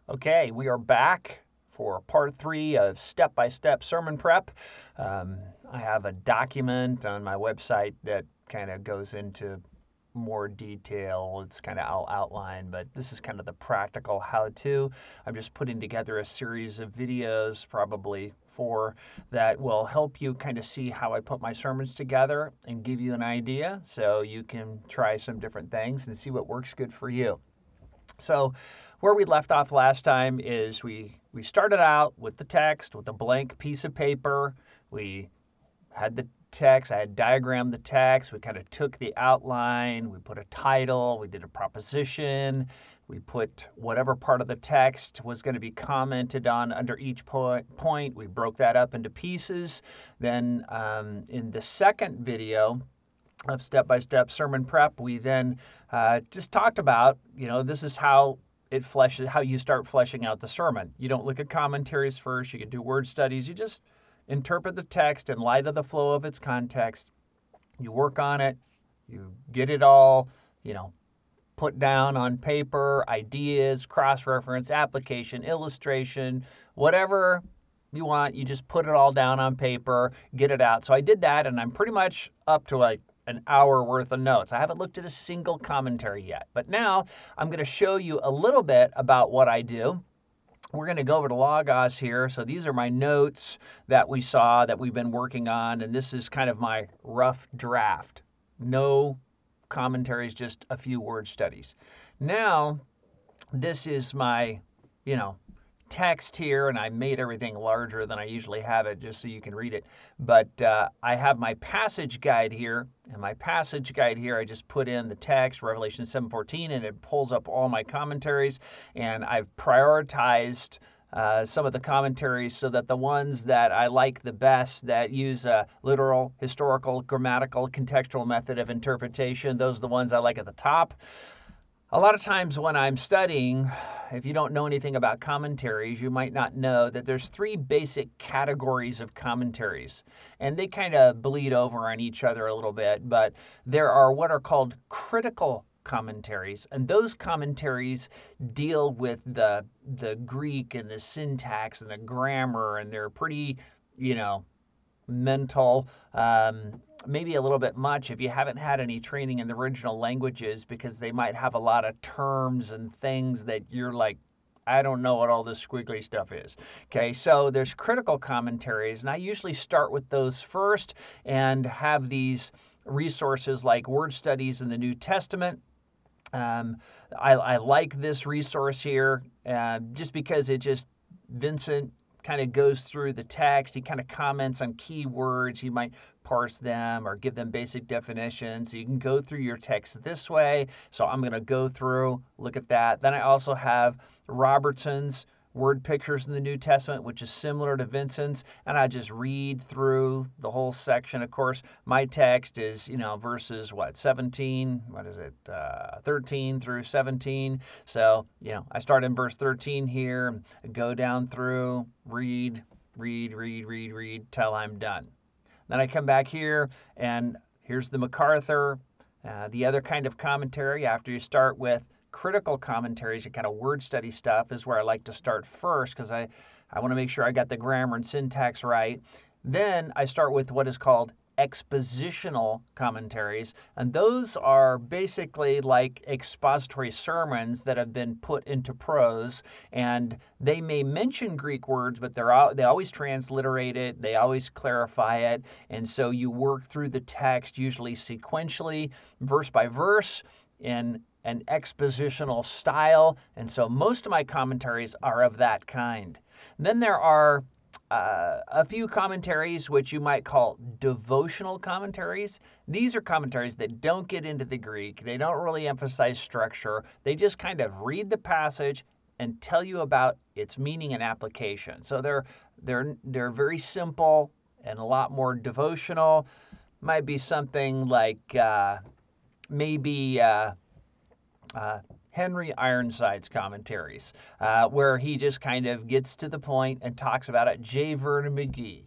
Okay, we are back for part 3 of step-by-step sermon prep. I have a document on my website that kind of goes into more detail. It's kind of outlined, but this is kind of the practical how-to. I'm just putting together a series of videos, probably 4, that will help you kind of see how I put my sermons together and give you an idea so you can try some different things and see what works good for you. So where we left off last time is we started out with the text, with a blank piece of paper. We had the text, I had diagrammed the text, we kind of took the outline, we put a title, we did a proposition, we put whatever part of the text was going to be commented on under each point. We broke that up into pieces. Then in the second video of step-by-step sermon prep, we then just talked about, this is how you start fleshing out the sermon. You don't look at commentaries first. You can do word studies. You just interpret the text in light of the flow of its context. You work on it. You get it all, put down on paper, ideas, cross-reference, application, illustration, whatever you want. You just put it all down on paper, get it out. So I did that, and I'm pretty much up to an hour worth of notes. I haven't looked at a single commentary yet, but now I'm going to show you a little bit about what I do. We're going to go over to Logos here. So these are my notes that we saw that we've been working on, and this is kind of my rough draft. No commentaries, just a few word studies. Now, this is my, text here, and I made everything larger than I usually have it just so you can read it. But I have my passage guide here, and my passage guide here, I just put in the text, Revelation 7:14, and it pulls up all my commentaries, and I've prioritized some of the commentaries so that the ones that I like the best that use a literal, historical, grammatical, contextual method of interpretation, those are the ones I like at the top. A lot of times when I'm studying, if you don't know anything about commentaries, you might not know that there's 3 basic categories of commentaries, and they kind of bleed over on each other a little bit, but there are what are called critical commentaries, and those commentaries deal with the Greek and the syntax and the grammar, and they're pretty, mental, maybe a little bit much if you haven't had any training in the original languages, because they might have a lot of terms and things that you're like, I don't know what all this squiggly stuff is. Okay, so there's critical commentaries, and I usually start with those first and have these resources like word studies in the New Testament. I like this resource here just because Vincent kind of goes through the text. He kind of comments on key words. He might parse them or give them basic definitions. So you can go through your text this way. So I'm going to go through, look at that. Then I also have Robertson's Word Pictures in the New Testament, which is similar to Vincent's, and I just read through the whole section. Of course, my text is, verses, 13 through 17. So, I start in verse 13 here, go down through, read till I'm done. Then I come back here, and here's the MacArthur, the other kind of commentary. After you start with critical commentaries and kind of word study stuff is where I like to start first, because I want to make sure I got the grammar and syntax right. Then I start with what is called expositional commentaries, and those are basically like expository sermons that have been put into prose, and they may mention Greek words, but they always transliterate it, they always clarify it, and so you work through the text usually sequentially, verse by verse, in an expositional style, and so most of my commentaries are of that kind. And then there are a few commentaries which you might call devotional commentaries. These are commentaries that don't get into the Greek. They don't really emphasize structure. They just kind of read the passage and tell you about its meaning and application. So they're very simple and a lot more devotional. Might be something like Henry Ironside's commentaries, where he just kind of gets to the point and talks about it. J. Vernon McGee,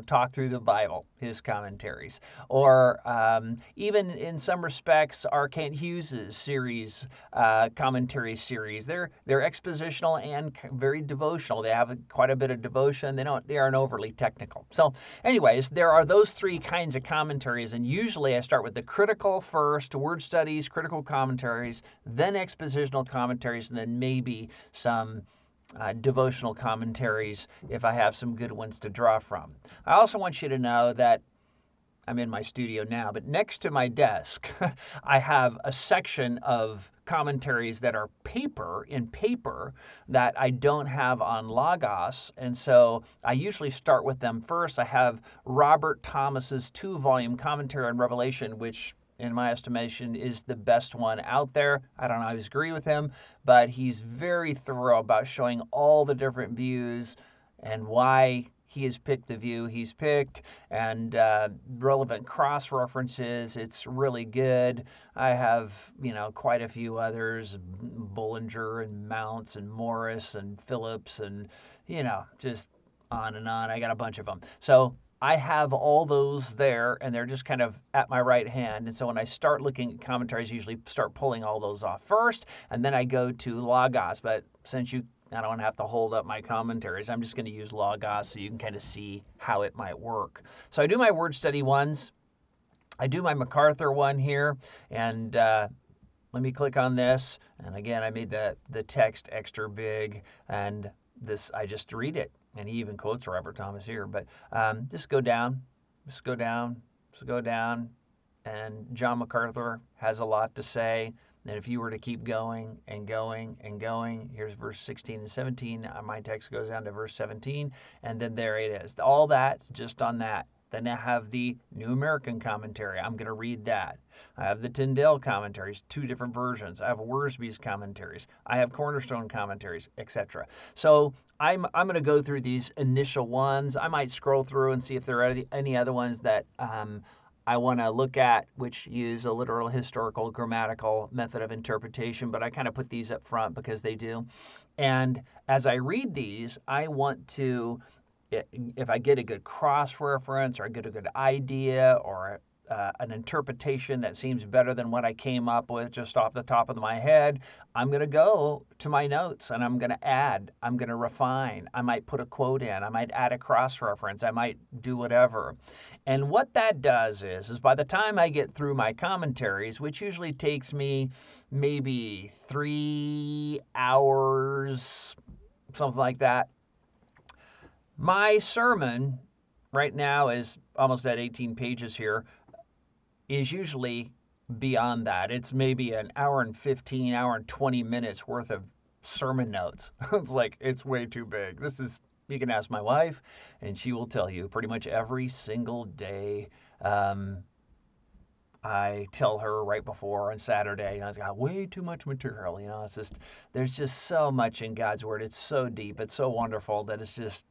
talk through the Bible, his commentaries. Or even in some respects, R. Kent Hughes' series, commentary series, they're expositional and very devotional. They have quite a bit of devotion. They aren't overly technical. So anyways, there are those three kinds of commentaries, and usually I start with the critical first, word studies, critical commentaries, then expositional commentaries, and then maybe some devotional commentaries if I have some good ones to draw from. I also want you to know that I'm in my studio now, but next to my desk, I have a section of commentaries that are in paper that I don't have on Logos. And so I usually start with them first. I have Robert Thomas's 2-volume commentary on Revelation, which in my estimation, is the best one out there. I don't always agree with him, but he's very thorough about showing all the different views and why he has picked the view he's picked, and relevant cross-references. It's really good. I have, quite a few others, Bullinger and Mounts and Morris and Phillips and, just on and on. I got a bunch of them. So I have all those there, and they're just kind of at my right hand. And so when I start looking at commentaries, I usually start pulling all those off first, and then I go to Logos. But since I don't have to hold up my commentaries, I'm just going to use Logos so you can kind of see how it might work. So I do my word study ones. I do my MacArthur one here, and let me click on this. And again, I made the text extra big, and this I just read it. And he even quotes Robert Thomas here. But just go down, and John MacArthur has a lot to say. And if you were to keep going and going and going, here's verse 16 and 17. My text goes down to verse 17, and then there it is. All that's just on that. Then I have the New American Commentary. I'm going to read that. I have the Tyndale commentaries, 2 different versions. I have Worsby's commentaries. I have Cornerstone commentaries, etc. So I'm going to go through these initial ones. I might scroll through and see if there are any other ones that I want to look at, which use a literal, historical, grammatical method of interpretation, but I kind of put these up front because they do. And as I read these, I want to, if I get a good cross-reference or I get a good idea or an interpretation that seems better than what I came up with just off the top of my head, I'm going to go to my notes and I'm going to add, I'm going to refine. I might put a quote in, I might add a cross-reference, I might do whatever. And what that does is by the time I get through my commentaries, which usually takes me maybe 3 hours, something like that, my sermon right now is almost at 18 pages here, is usually beyond that. It's maybe an hour and 15, hour and 20 minutes worth of sermon notes. It's way too big. You can ask my wife, and she will tell you pretty much every single day. I tell her right before on Saturday, I got way too much material. It's just, there's just so much in God's Word. It's so deep. It's so wonderful that it's just,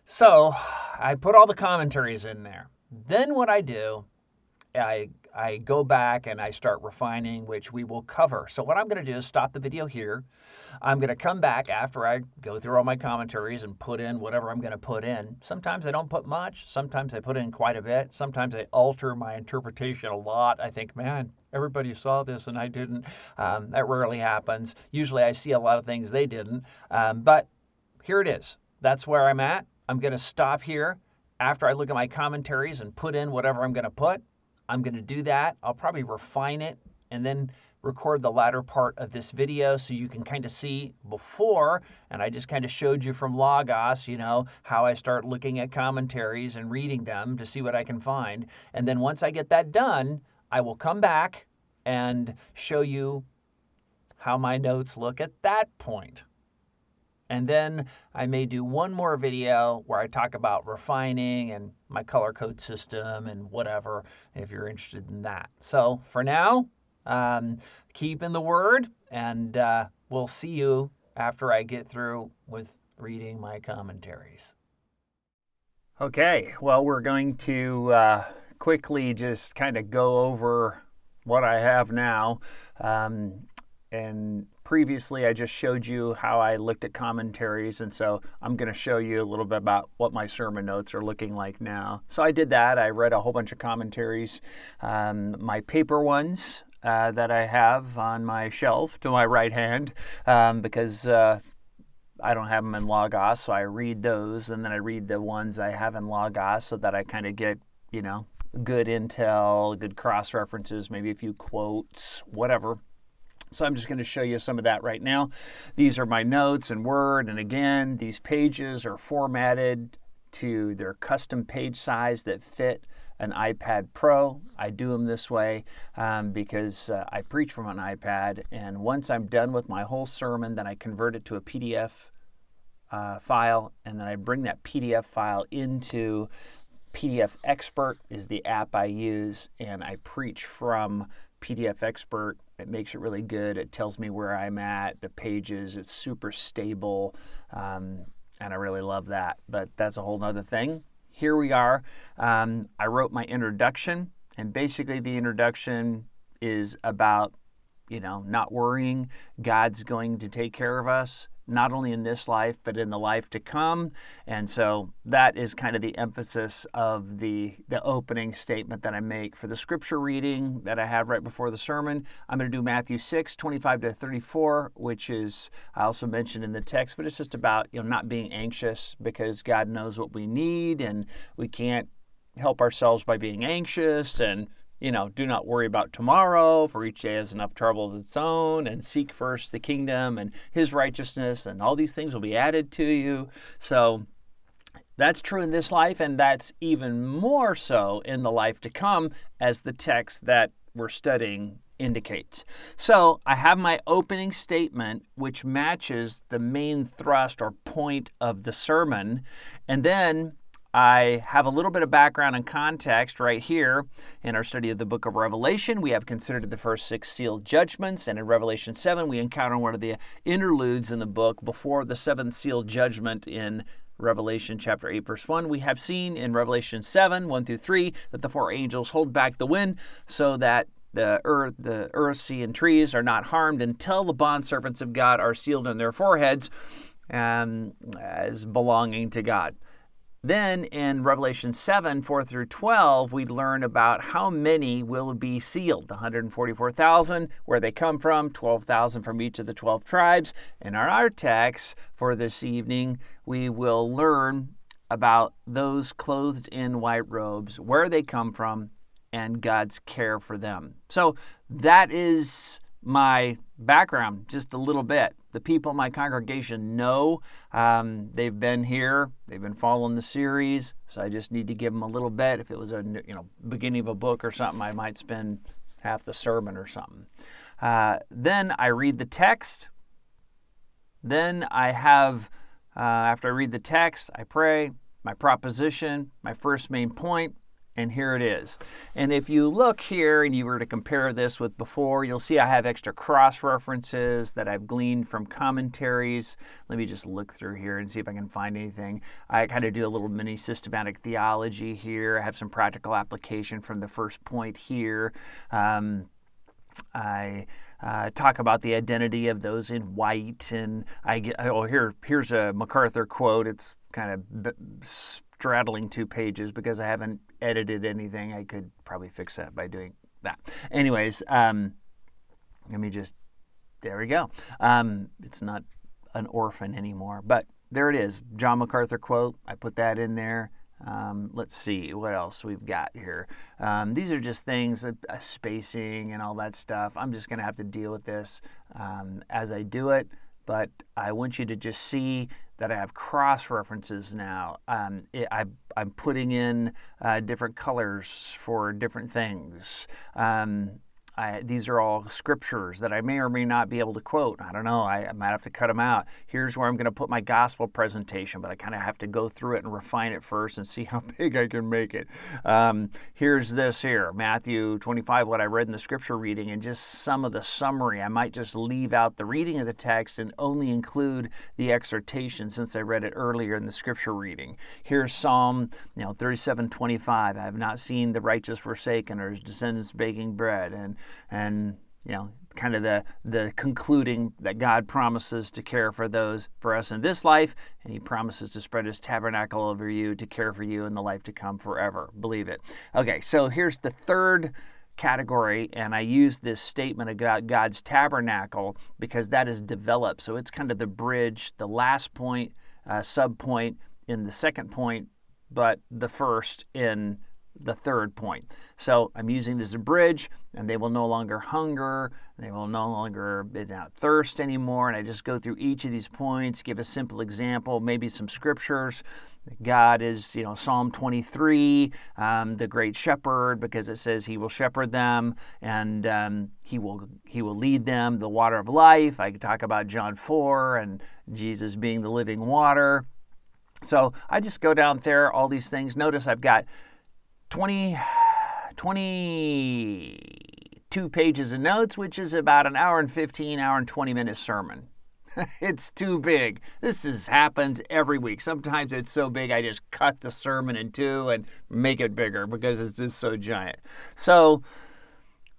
So I put all the commentaries in there. Then what I do, I go back and I start refining, which we will cover. So what I'm going to do is stop the video here. I'm going to come back after I go through all my commentaries and put in whatever I'm going to put in. Sometimes I don't put much. Sometimes I put in quite a bit. Sometimes I alter my interpretation a lot. I think, man, everybody saw this and I didn't. That rarely happens. Usually I see a lot of things they didn't. But here it is. That's where I'm at. I'm going to stop here after I look at my commentaries and put in whatever I'm going to put. I'm going to do that. I'll probably refine it and then record the latter part of this video so you can kind of see before, and I just kind of showed you from Logos, how I start looking at commentaries and reading them to see what I can find. And then once I get that done, I will come back and show you how my notes look at that point. And then I may do one more video where I talk about refining and my color code system and whatever, if you're interested in that. So for now, keep in the Word, and we'll see you after I get through with reading my commentaries. Okay, well, we're going to quickly just kind of go over what I have now and previously I just showed you how I looked at commentaries, and so I'm going to show you a little bit about what my sermon notes are looking like now. So I did that. I read a whole bunch of commentaries, my paper ones that I have on my shelf to my right hand, because I don't have them in Logos, so I read those, and then I read the ones I have in Logos so that I kind of get, good intel, good cross-references, maybe a few quotes, whatever. So I'm just going to show you some of that right now. These are my notes in Word, and again, these pages are formatted to their custom page size that fit an iPad Pro. I do them this way because I preach from an iPad, and once I'm done with my whole sermon, then I convert it to a PDF file, and then I bring that PDF file into PDF Expert is the app I use, and I preach from PDF Expert. It makes it really good. It tells me where I'm at, the pages. It's super stable, and I really love that. But that's a whole nother thing. Here we are. I wrote my introduction, and basically the introduction is about, not worrying. God's going to take care of us, not only in this life, but in the life to come. And so that is kind of the emphasis of the opening statement that I make. For the scripture reading that I have right before the sermon, I'm going to do Matthew 6:25-34, which is, I also mentioned in the text, but it's just about, not being anxious, because God knows what we need, and we can't help ourselves by being anxious. And do not worry about tomorrow, for each day has enough trouble of its own, and seek first the kingdom and his righteousness, and all these things will be added to you. So that's true in this life, and that's even more so in the life to come, as the text that we're studying indicates. So I have my opening statement, which matches the main thrust or point of the sermon, and then I have a little bit of background and context right here. In our study of the book of Revelation, we have considered the first 6 sealed judgments, and in Revelation 7, we encounter one of the interludes in the book before the 7th sealed judgment in Revelation chapter 8, verse 1. We have seen in Revelation 7, 1-3, that the 4 angels hold back the wind so that the earth, sea, and trees are not harmed until the bondservants of God are sealed in their foreheads as belonging to God. Then in Revelation 7, 4-12, we learn about how many will be sealed. The 144,000, where they come from, 12,000 from each of the 12 tribes. In our text for this evening, we will learn about those clothed in white robes, where they come from, and God's care for them. So that is my background, just a little bit. The people in my congregation know. They've been here. They've been following the series. So I just need to give them a little bit. If it was a beginning of a book or something, I might spend half the sermon or something. Then I read the text. Then I have, after I read the text, I pray, my proposition, my first main point, and here it is. And if you look here and you were to compare this with before, you'll see I have extra cross-references that I've gleaned from commentaries. Let me just look through here and see if I can find anything. I kind of do a little mini systematic theology here. I have some practical application from the first point here. I talk about the identity of those in white, and here's a MacArthur quote. It's kind of straddling 2 pages because I haven't edited anything. I could probably fix that by doing that. Anyways, there we go. It's not an orphan anymore, but there it is. John MacArthur quote. I put that in there. Let's see what else we've got here. These are just things, spacing and all that stuff. I'm just going to have to deal with this as I do it, but I want you to just see that I have cross-references now. I'm putting in different colors for different things. These are all scriptures that I may or may not be able to quote. I don't know. I might have to cut them out. Here's where I'm going to put my gospel presentation, but I kind of have to go through it and refine it first and see how big I can make it. Here's this here, Matthew 25, what I read in the scripture reading, and just some of the summary. I might just leave out the reading of the text and only include the exhortation since I read it earlier in the scripture reading. Here's Psalm 37:25. I have not seen the righteous forsaken or his descendants begging bread. And kind of the concluding that God promises to care for us in this life, and he promises to spread his tabernacle over you to care for you in the life to come forever. Believe it. Okay, so here's the third category, and I use this statement about God's tabernacle because that is developed. So it's kind of the bridge, the last point, sub point in the second point, but the first in the third point. So I'm using it as a bridge, and they will no longer hunger, they will no longer be not thirst anymore. And I just go through each of these points, give a simple example, maybe some scriptures. God is, Psalm 23, the great shepherd, because it says he will shepherd them and he will lead them the water of life. I could talk about John 4 and Jesus being the living water. So I just go down there, all these things. Notice I've got 22 pages of notes, which is about an hour and 15, hour and 20 minute sermon. It's too big. This happens every week. Sometimes it's so big I just cut the sermon in two and make it bigger because it's just so giant. So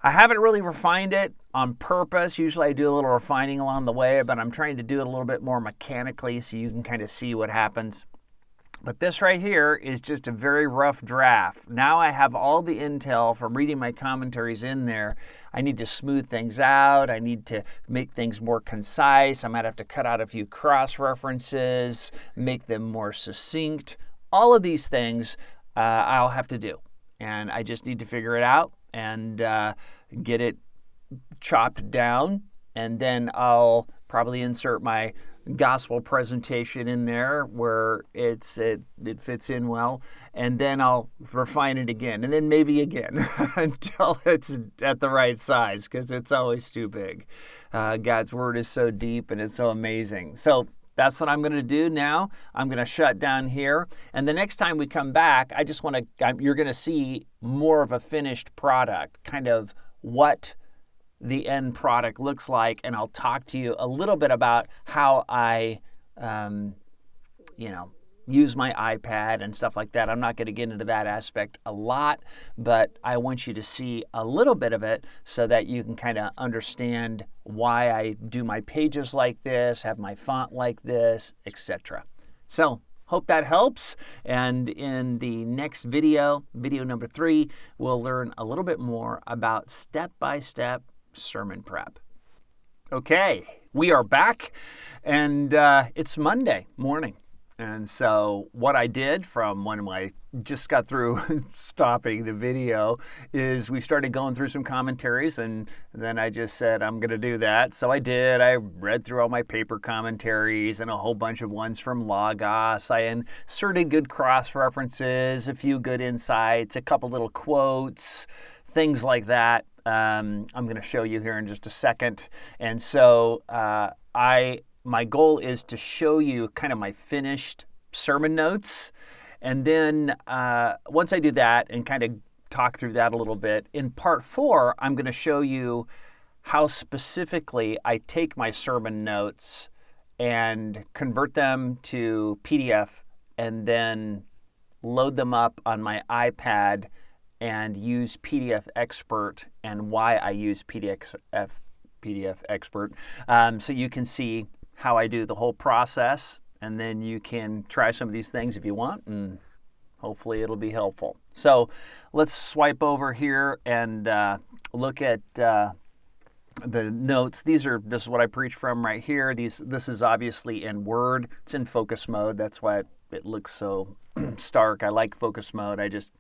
I haven't really refined it on purpose. Usually I do a little refining along the way, but I'm trying to do it a little bit more mechanically so you can kind of see what happens. But this right here is just a very rough draft. Now I have all the intel from reading my commentaries in there. I need to smooth things out. I need to make things more concise. I might have to cut out a few cross-references, make them more succinct. All of these things I'll have to do. And I just need to figure it out and get it chopped down. And then I'll probably insert my gospel presentation in there where it fits in well, and then I'll refine it again, and then maybe again until it's at the right size, because it's always too big. God's word is so deep and it's so amazing. So that's what I'm going to do now. I'm going to shut down here, and the next time we come back, you're going to see more of a finished product, kind of what the end product looks like, and I'll talk to you a little bit about how I, use my iPad and stuff like that. I'm not going to get into that aspect a lot, but I want you to see a little bit of it so that you can kind of understand why I do my pages like this, have my font like this, etc. So hope that helps. And in the next video number 3, we'll learn a little bit more about step-by-step sermon prep. Okay, we are back, and it's Monday morning. And so what I did from when I just got through stopping the video is we started going through some commentaries, and then I just said I'm going to do that. So I did. I read through all my paper commentaries and a whole bunch of ones from Logos. I inserted good cross-references, a few good insights, a couple little quotes, things like that. I'm going to show you here in just a second. And so my goal is to show you kind of my finished sermon notes. And then once I do that and kind of talk through that a little bit, in part 4, I'm going to show you how specifically I take my sermon notes and convert them to PDF and then load them up on my iPad and use PDF Expert, and why I use PDF Expert, so you can see how I do the whole process, and then you can try some of these things if you want, and hopefully it'll be helpful. So let's swipe over here and look at the notes. This is what I preach from right here. This is obviously in Word. It's in focus mode. That's why it looks so stark. I like focus mode. I just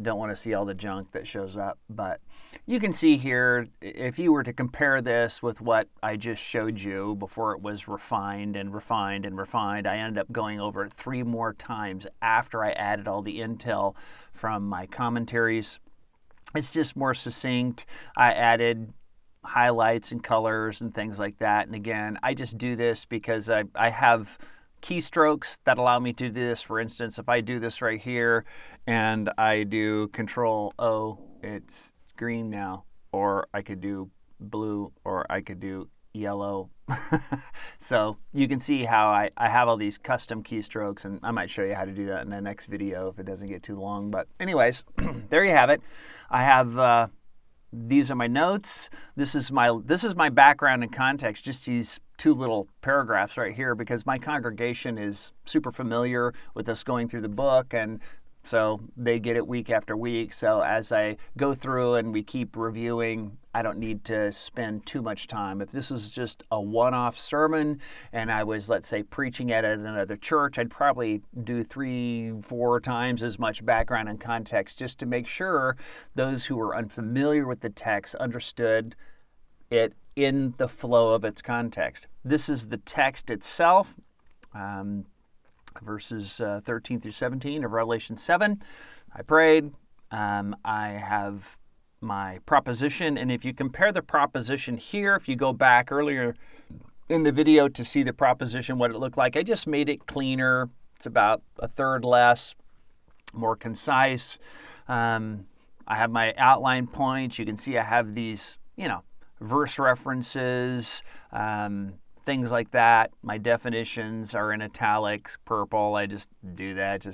don't want to see all the junk that shows up. But you can see here, if you were to compare this with what I just showed you before it was refined and refined and refined, I ended up going over it 3 more times after I added all the intel from my commentaries. It's just more succinct. I added highlights and colors and things like that. And again, I just do this because I have keystrokes that allow me to do this. For instance, if I do this right here and I do Control O, it's green now, or I could do blue, or I could do yellow. So you can see how I have all these custom keystrokes, and I might show you how to do that in the next video if it doesn't get too long. But anyways, there you have it. I have these are my notes. This is my background and context, just these 2 little paragraphs right here, because my congregation is super familiar with us going through the book, and so they get it week after week. So as I go through and we keep reviewing, I don't need to spend too much time. If this is just a one-off sermon and I was, let's say, preaching at another church, I'd probably do 3-4 times as much background and context just to make sure those who were unfamiliar with the text understood it in the flow of its context. This is the text itself. Verses 13 through 17 of Revelation 7. I prayed. I have my proposition, and if you compare the proposition here, if you go back earlier in the video to see the proposition, what it looked like, I just made it cleaner. It's about a third less, more concise. I have my outline points. You can see I have these, verse references, things like that. My definitions are in italics, purple. I just do that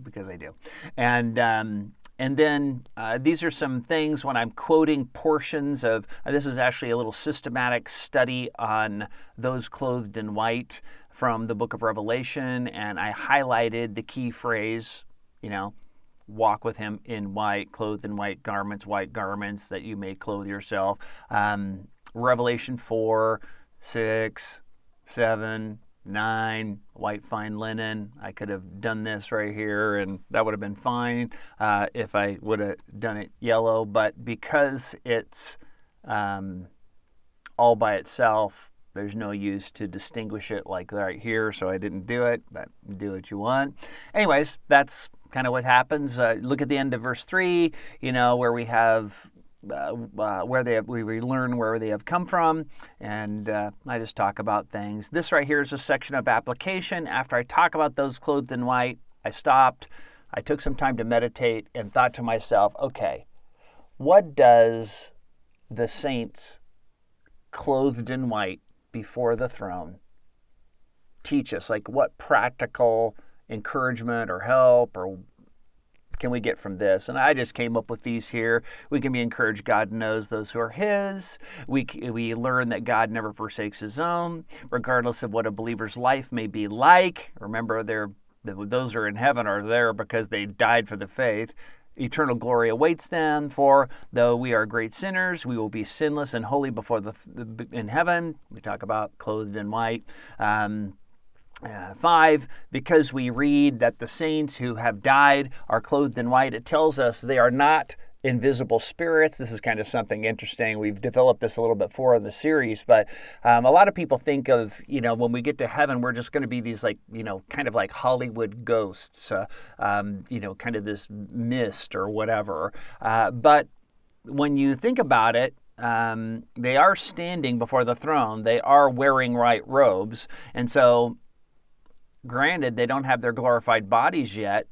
because I do. And then these are some things when I'm quoting portions of, this is actually a little systematic study on those clothed in white from the book of Revelation, and I highlighted the key phrase, walk with him in white, clothed in white garments that you may clothe yourself. Revelation 4, 6, 7, 9, white fine linen. I could have done this right here, and that would have been fine if I would have done it yellow. But because it's all by itself, there's no use to distinguish it like right here, so I didn't do it, but do what you want. Anyways, that's kind of what happens. Look at the end of verse 3, where we have we learn where they have come from, and I just talk about things. This right here is a section of application. After I talk about those clothed in white, I stopped. I took some time to meditate and thought to myself, okay, what does the saints clothed in white before the throne teach us? Like, what practical encouragement or help or can we get from this? And I just came up with these here. We can be encouraged. God knows those who are his. We learn that God never forsakes his own, regardless of what a believer's life may be like. Remember, those who are in heaven are there because they died for the faith. Eternal glory awaits them, for though we are great sinners, we will be sinless and holy before in heaven. We talk about clothed in white. 5, because we read that the saints who have died are clothed in white, it tells us they are not invisible spirits. This is kind of something interesting. We've developed this a little bit for in the series, but a lot of people think of, when we get to heaven, we're just going to be these kind of like Hollywood ghosts, kind of this mist or whatever. But when you think about it, they are standing before the throne. They are wearing white robes. And so, granted, they don't have their glorified bodies yet,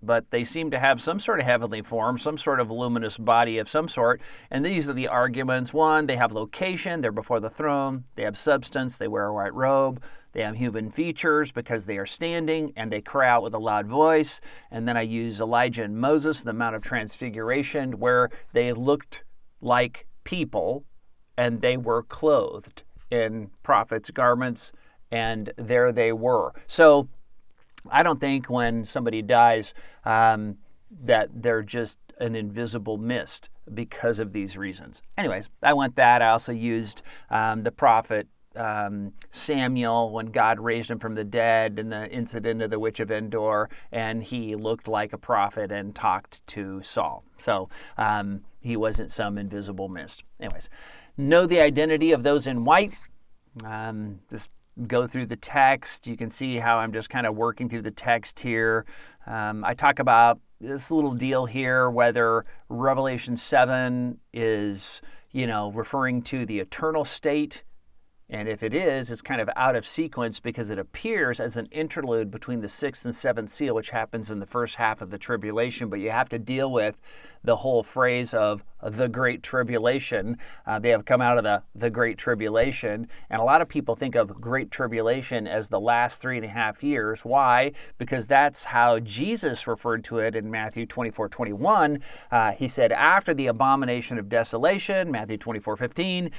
but they seem to have some sort of heavenly form, some sort of luminous body of some sort. And these are the arguments. 1, they have location. They're before the throne. They have substance. They wear a white robe. They have human features because they are standing, and they cry out with a loud voice. And then I use Elijah and Moses, the Mount of Transfiguration, where they looked like people, and they were clothed in prophets' garments, and there they were. So I don't think when somebody dies that they're just an invisible mist because of these reasons. Anyways, I went that. I also used the prophet Samuel when God raised him from the dead in the incident of the witch of Endor, and he looked like a prophet and talked to Saul. So he wasn't some invisible mist. Anyways, know the identity of those in white. Just go through the text. You can see how I'm just kind of working through the text here. I talk about this little deal here, whether Revelation 7 is, referring to the eternal state And if it is, it's kind of out of sequence because it appears as an interlude between the sixth and seventh seal, which happens in the first half of the tribulation. But you have to deal with the whole phrase of the Great Tribulation. They have come out of the Great Tribulation. And a lot of people think of Great Tribulation as the last 3.5 years. Why? Because that's how Jesus referred to it in Matthew 24:21. He said, after the abomination of desolation, Matthew 24:15,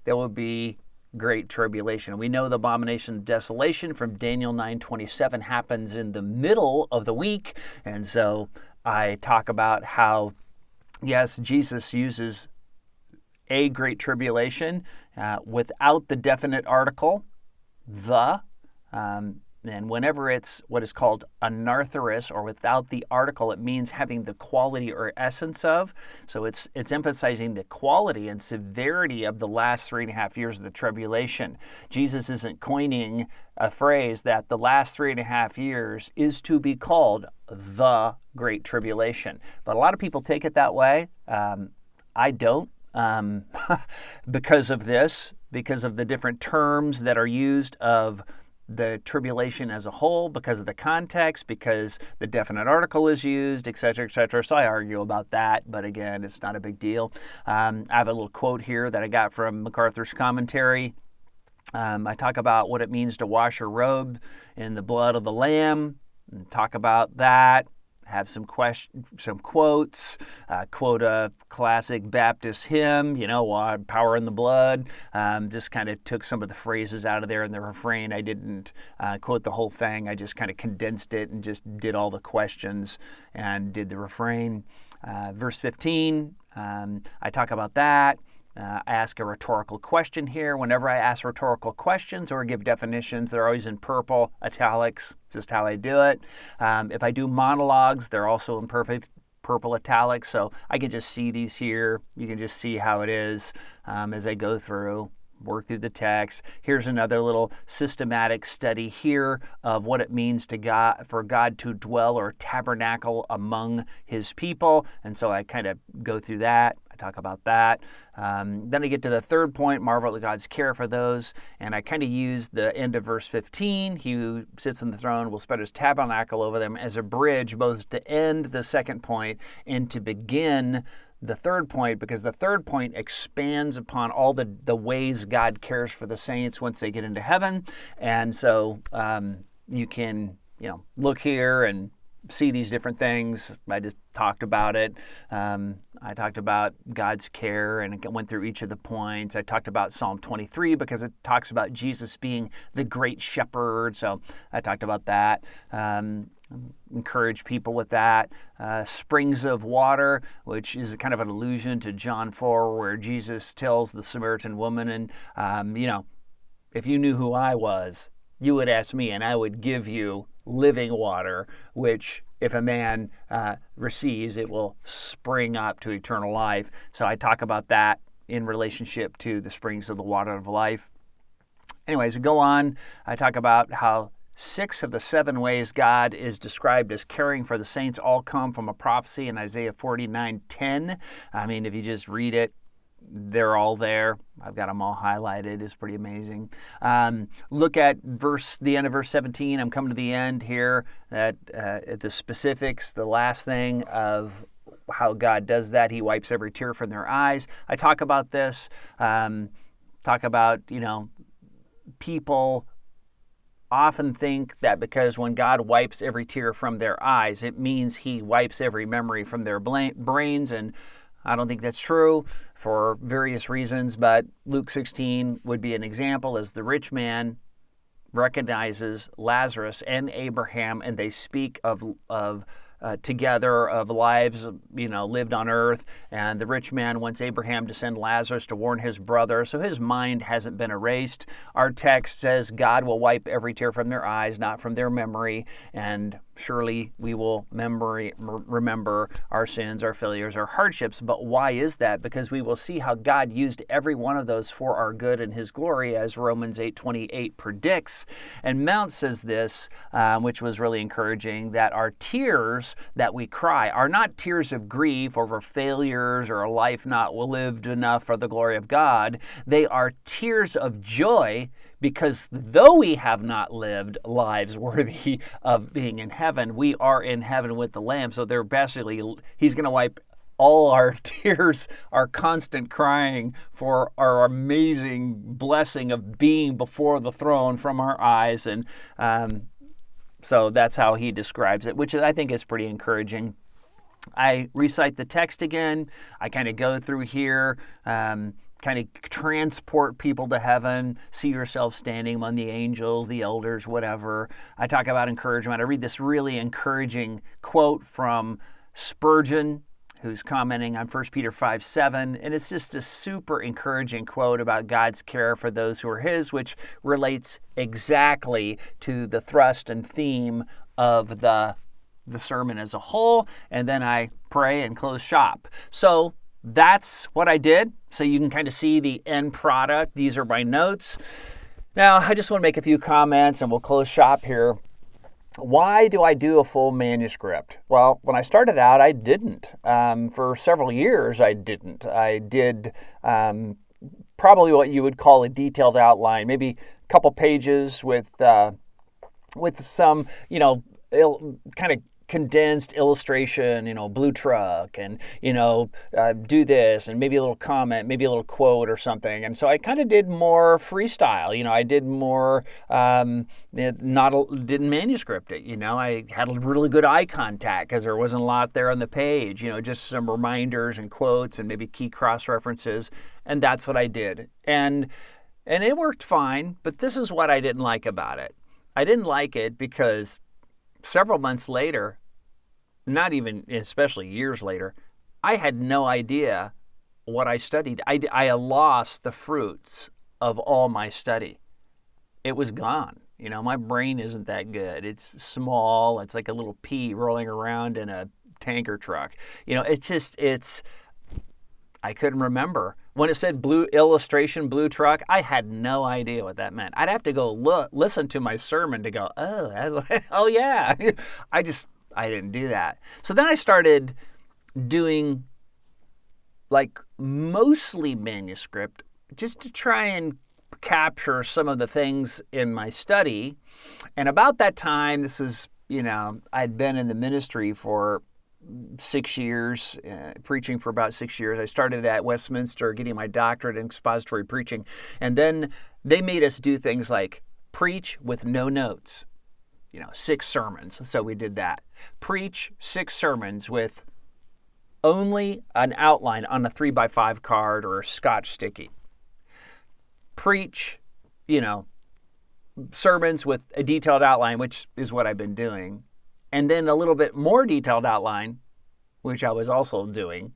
there will be great tribulation. We know the abomination of desolation from Daniel 9:27 happens in the middle of the week. And so I talk about how, yes, Jesus uses a great tribulation without the definite article, the, and whenever it's what is called anarthrous or without the article, it means having the quality or essence of. So it's emphasizing the quality and severity of the last 3.5 years of the tribulation. Jesus isn't coining a phrase that the last 3.5 years is to be called the Great Tribulation. But a lot of people take it that way. I don't. Because of this, because of the different terms that are used of the tribulation as a whole, because of the context, because the definite article is used, etc., etc. So I argue about that, but again, it's not a big deal. I have a little quote here that I got from MacArthur's commentary. I talk about what it means to wash your robe in the blood of the Lamb, and talk about that. Have some quotes, quote a classic Baptist hymn, power in the blood. Just kind of took some of the phrases out of there in the refrain. I didn't quote the whole thing. I just kind of condensed it and just did all the questions and did the refrain. Verse 15, I talk about that. I ask a rhetorical question here. Whenever I ask rhetorical questions or give definitions, they're always in purple italics, just how I do it. If I do monologues, they're also in perfect purple italics, so I can just see these here. You can just see how it is as I go through, work through the text. Here's another little systematic study here of what it means for God to dwell or tabernacle among his people, and so I kind of go through that. I talk about that. Then I get to the third point, marvel at God's care for those. And I kind of use the end of verse 15, he who sits on the throne will spread his tabernacle over them, as a bridge both to end the second point and to begin the third point, because the third point expands upon all the ways God cares for the saints once they get into heaven. And so you can look here and see these different things. I just talked about it. I talked about God's care and went through each of the points. I talked about Psalm 23 because it talks about Jesus being the great shepherd. So I talked about that. Encourage people with that. Springs of water, which is kind of an allusion to John 4, where Jesus tells the Samaritan woman, and if you knew who I was, you would ask me and I would give you living water, which if a man receives, it will spring up to eternal life. So I talk about that in relationship to the springs of the water of life. Anyways, we go on. I talk about how 6 of the 7 ways God is described as caring for the saints all come from a prophecy in Isaiah 49:10. I mean, if you just read it, they're all there. I've got them all highlighted. It's pretty amazing. Look at the end of verse 17. I'm coming to the end here at the specifics, the last thing of how God does that. He wipes every tear from their eyes. I talk about this. Talk about, people often think that because when God wipes every tear from their eyes, it means he wipes every memory from their brains, and I don't think that's true for various reasons, but Luke 16 would be an example, as the rich man recognizes Lazarus and Abraham, and they speak of together of lives, lived on earth. And the rich man wants Abraham to send Lazarus to warn his brother, so his mind hasn't been erased. Our text says God will wipe every tear from their eyes, not from their memory, and surely we will remember our sins, our failures, our hardships. But why is that? Because we will see how God used every one of those for our good and his glory, as Romans 8:28 predicts. And Mount says this, which was really encouraging, that our tears tears that we cry are not tears of grief over failures or a life not lived enough for the glory of God. They are tears of joy, because though we have not lived lives worthy of being in heaven, we are in heaven with the Lamb. So they're basically, he's going to wipe all our tears, our constant crying for our amazing blessing of being before the throne from our eyes. And so that's how he describes it, which I think is pretty encouraging. I recite the text again. I kind of go through here, kind of transport people to heaven, see yourself standing among the angels, the elders, whatever. I talk about encouragement. I read this really encouraging quote from Spurgeon, who's commenting on 1 Peter 5:7, and it's just a super encouraging quote about God's care for those who are his, which relates exactly to the thrust and theme of the sermon as a whole. And then I pray and close shop. So that's what I did. So you can kind of see the end product. These are my notes. Now, I just want to make a few comments and we'll close shop here. Why do I do a full manuscript? Well, when I started out, I didn't. For several years, I didn't. I did probably what you would call a detailed outline, maybe a couple pages with some, kind of condensed illustration, blue truck, and, do this, and maybe a little comment, maybe a little quote or something. And so I kind of did more freestyle. I did more, didn't manuscript it. I had a really good eye contact because there wasn't a lot there on the page, just some reminders and quotes and maybe key cross references. And that's what I did. And it worked fine, but this is what I didn't like about it. I didn't like it because several months later, not even especially years later, I had no idea what I studied. I lost the fruits of all my study. It was gone. My brain isn't that good. It's small. It's like a little pea rolling around in a tanker truck. I couldn't remember. When it said blue truck, I had no idea what that meant. I'd have to go listen to my sermon to go, oh yeah. I didn't do that. So then I started doing mostly manuscript just to try and capture some of the things in my study. And about that time, this is, I'd been in the ministry for 6 years, preaching for about 6 years. I started at Westminster getting my doctorate in expository preaching. And then they made us do things like preach with no notes, 6 sermons. So we did that. Preach 6 sermons with only an outline on a 3x5 card or a Scotch sticky. Preach, sermons with a detailed outline, which is what I've been doing. And then a little bit more detailed outline, which I was also doing,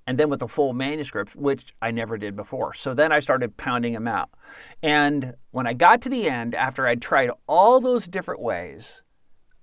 and then with a full manuscript, which I never did before. So then I started pounding them out. And when I got to the end, after I'd tried all those different ways,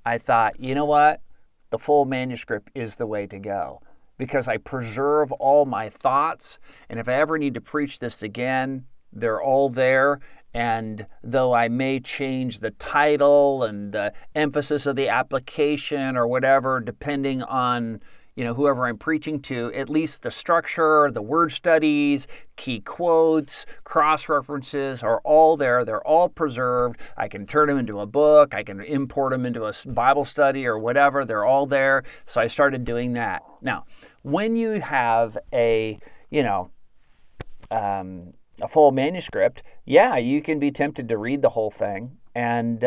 I thought, you know what? The full manuscript is the way to go, because I preserve all my thoughts, and if I ever need to preach this again, they're all there. And though I may change the title and the emphasis of the application or whatever, depending on, whoever I'm preaching to, at least the structure, the word studies, key quotes, cross-references are all there. They're all preserved. I can turn them into a book. I can import them into a Bible study or whatever. They're all there. So I started doing that. Now, when you have a full manuscript, you can be tempted to read the whole thing. And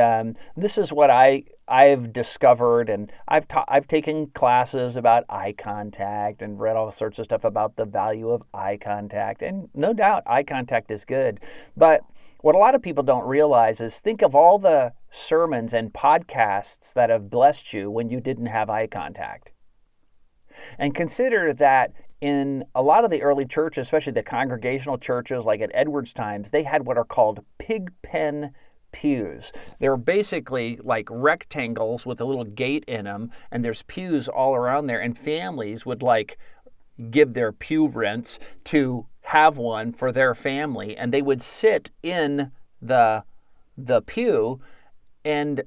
this is what I've discovered, and I've taken classes about eye contact and read all sorts of stuff about the value of eye contact. And no doubt, eye contact is good. But what a lot of people don't realize is think of all the sermons and podcasts that have blessed you when you didn't have eye contact. And consider that in a lot of the early churches, especially the congregational churches like at Edwards times, they had what are called pig pen pews. They're basically like rectangles with a little gate in them, and there's pews all around there, and families would give their pew rents to have one for their family, and they would sit in the pew. And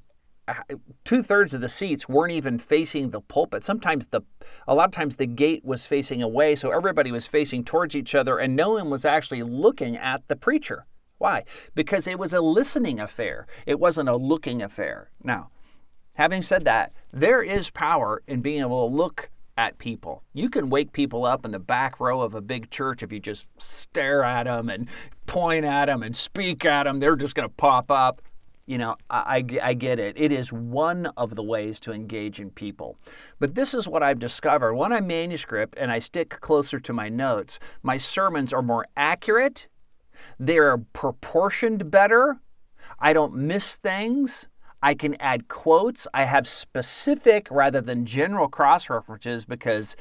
2/3 of the seats weren't even facing the pulpit. A lot of times the gate was facing away, so everybody was facing towards each other, and no one was actually looking at the preacher. Why? Because it was a listening affair. It wasn't a looking affair. Now, having said that, there is power in being able to look at people. You can wake people up in the back row of a big church if you just stare at them and point at them and speak at them. They're just going to pop up. I get it. It is one of the ways to engage in people. But this is what I've discovered. When I manuscript and I stick closer to my notes, my sermons are more accurate. They're proportioned better. I don't miss things. I can add quotes. I have specific rather than general cross-references because,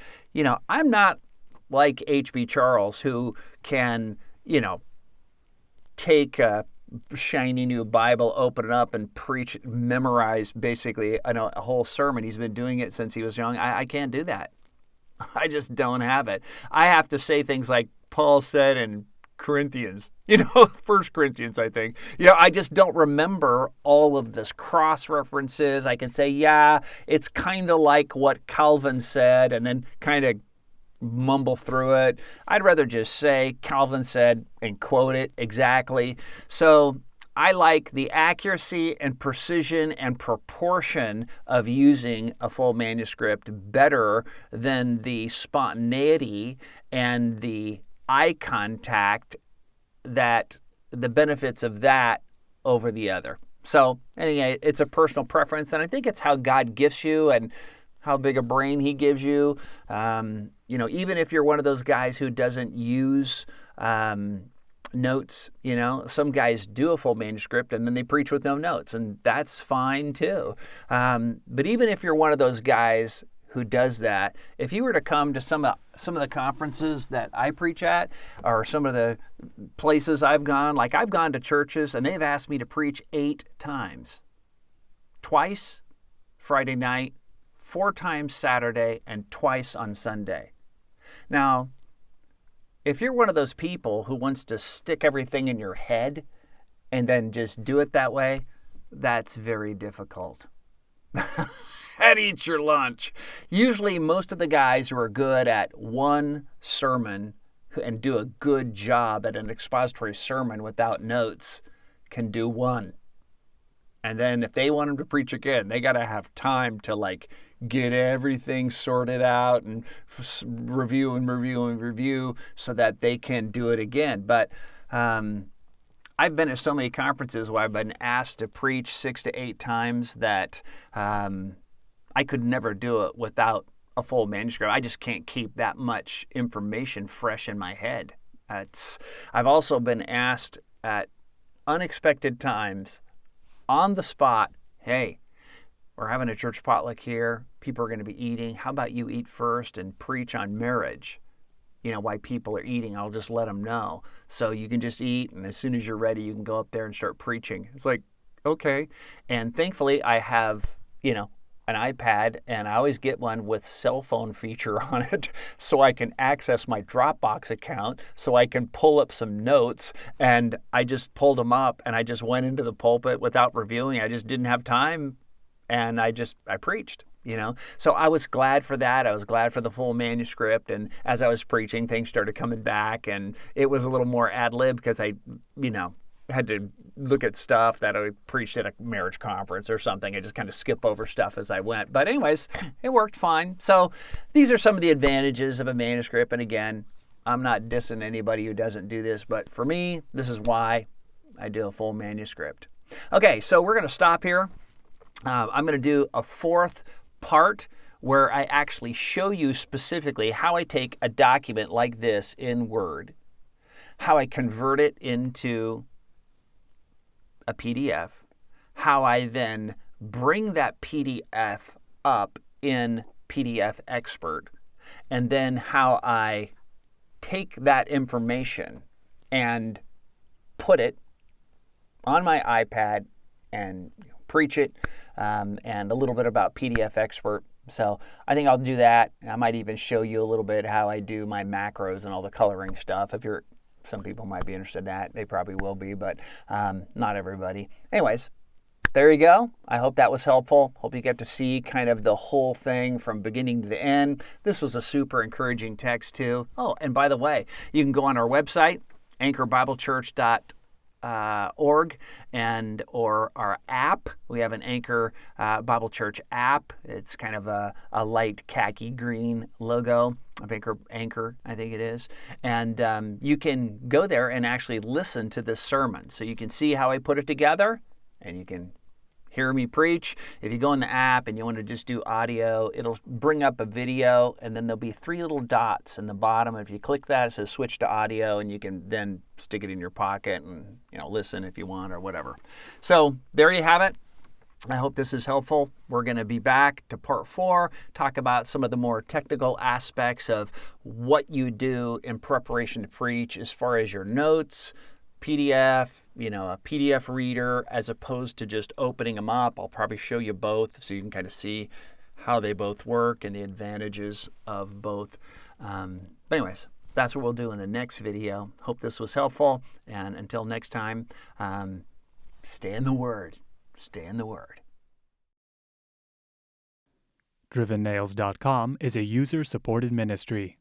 I'm not like H.B. Charles who can, take a shiny new Bible, open it up and preach, memorize basically a whole sermon. He's been doing it since he was young. I can't do that. I just don't have it. I have to say things like Paul said in Corinthians, 1 Corinthians, I think. I just don't remember all of this cross-references. I can say, yeah, it's kind of like what Calvin said, and then kind of mumble through it. I'd rather just say Calvin said and quote it exactly. So I like the accuracy and precision and proportion of using a full manuscript better than the spontaneity and the eye contact, that the benefits of that over the other. So anyway, it's a personal preference, and I think it's how God gifts you and how big a brain he gives you. Even if you're one of those guys who doesn't use notes, some guys do a full manuscript and then they preach with no notes, and that's fine too. But even if you're one of those guys who does that, if you were to come to some of the conferences that I preach at, or some of the places I've gone, like I've gone to churches and they've asked me to preach 8 times. Twice Friday night, 4 times Saturday, and twice on Sunday. Now, if you're one of those people who wants to stick everything in your head and then just do it that way, that's very difficult. That eats your lunch. Usually most of the guys who are good at one sermon and do a good job at an expository sermon without notes can do one. And then if they want them to preach again, they got to have time to get everything sorted out and review and review and review so that they can do it again. But I've been at so many conferences where I've been asked to preach 6 to 8 times that I could never do it without a full manuscript. I just can't keep that much information fresh in my head. I've also been asked at unexpected times, on the spot, hey, we're having a church potluck here. People are going to be eating. How about you eat first and preach on marriage? Why people are eating. I'll just let them know. So you can just eat, and as soon as you're ready, you can go up there and start preaching. It's like, okay. And thankfully, I have, an iPad, and I always get one with cell phone feature on it so I can access my Dropbox account, so I can pull up some notes, and I just pulled them up, and I just went into the pulpit without reviewing. I just didn't have time, and I preached. So I was glad for that. I was glad for the full manuscript. And as I was preaching, things started coming back, and it was a little more ad lib because I, had to look at stuff that I preached at a marriage conference or something. I just kind of skip over stuff as I went. But anyways, it worked fine. So these are some of the advantages of a manuscript. And again, I'm not dissing anybody who doesn't do this, but for me, this is why I do a full manuscript. Okay, so we're going to stop here. I'm going to do a 4th part where I actually show you specifically how I take a document like this in Word, how I convert it into a PDF, how I then bring that PDF up in PDF Expert, and then how I take that information and put it on my iPad and preach it, and a little bit about PDF Expert. So I think I'll do that. I might even show you a little bit how I do my macros and all the coloring stuff. Some people might be interested in that. They probably will be, but not everybody. Anyways, there you go. I hope that was helpful. Hope you get to see kind of the whole thing from beginning to the end. This was a super encouraging text too. Oh, and by the way, you can go on our website, anchorbiblechurch.org, and or our app. We have an Anchor Bible Church app. It's kind of a light khaki green logo of Anchor, I think it is. And you can go there and actually listen to this sermon. So you can see how I put it together, and you can hear me preach. If you go in the app and you want to just do audio, it'll bring up a video, and then there'll be 3 little dots in the bottom. If you click that, it says switch to audio, and you can then stick it in your pocket and listen if you want or whatever. So there you have it. I hope this is helpful. We're going to be back to part 4, talk about some of the more technical aspects of what you do in preparation to preach as far as your notes, PDF, a PDF reader, as opposed to just opening them up. I'll probably show you both so you can kind of see how they both work and the advantages of both. But anyways, that's what we'll do in the next video. Hope this was helpful. And until next time, stay in the Word. Stay in the Word. DrivenNails.com is a user-supported ministry.